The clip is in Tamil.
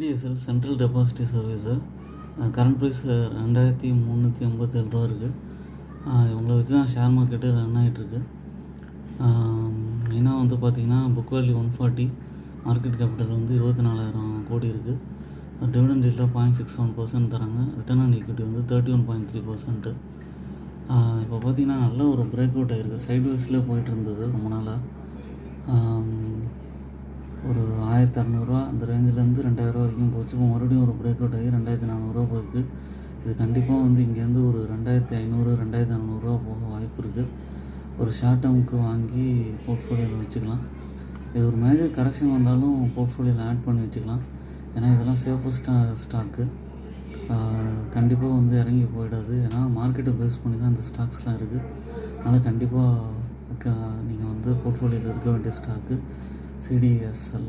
CDSL central depository service current price 2387 ரூபா இருக்குது. இவங்கள வச்சு தான் ஷேர் மார்க்கெட்டு ரன் ஆகிட்டுருக்கு. மெயினாக வந்து பார்த்திங்கன்னா புக் வேல்யூ 140, மார்க்கெட் கேபிட்டல் வந்து 24,000 கோடி இருக்குது. டிவிடெண்ட் ரேட்டில் 0.61% தராங்க. ரிட்டர்ன் ஆன் ஈக்விட்டி வந்து 31.3%. இப்போ பார்த்திங்கன்னா நல்ல ஒரு பிரேக் அவுட் ஆகிருக்கு. சைட் வைஸில் போயிட்டு இருந்தது ரொம்ப நாளாக. ஒரு 1,600 அந்த ரேஞ்சிலேருந்து 2,000 வரைக்கும் போச்சு. இப்போ மறுபடியும் ஒரு பிரேக் அவுட் ஆகி 2,400 போயிருக்கு. இது கண்டிப்பாக வந்து இங்கேருந்து ஒரு 2,500 2,400 போக வாய்ப்பு இருக்குது. ஒரு ஷார்ட் டேர்முக்கு வாங்கி போர்ட்ஃபோலியோவில் வச்சுக்கலாம். இது ஒரு மேஜர் கரெக்ஷன் வந்தாலும் போர்ட்ஃபோலியோவில் ஆட் பண்ணி வச்சுக்கலாம். ஏன்னா இதெல்லாம் சேஃபஸ்ட் ஸ்டாக்கு. கண்டிப்பாக வந்து இறங்கி போயிடாது. ஏன்னா மார்க்கெட்டை பேஸ் பண்ணி தான் இந்த ஸ்டாக்ஸ்லாம் இருக்குது. அதனால் கண்டிப்பாக நீங்கள் வந்து போர்ட்ஃபோலியோவில் இருக்க வேண்டிய ஸ்டாக்கு CDSL.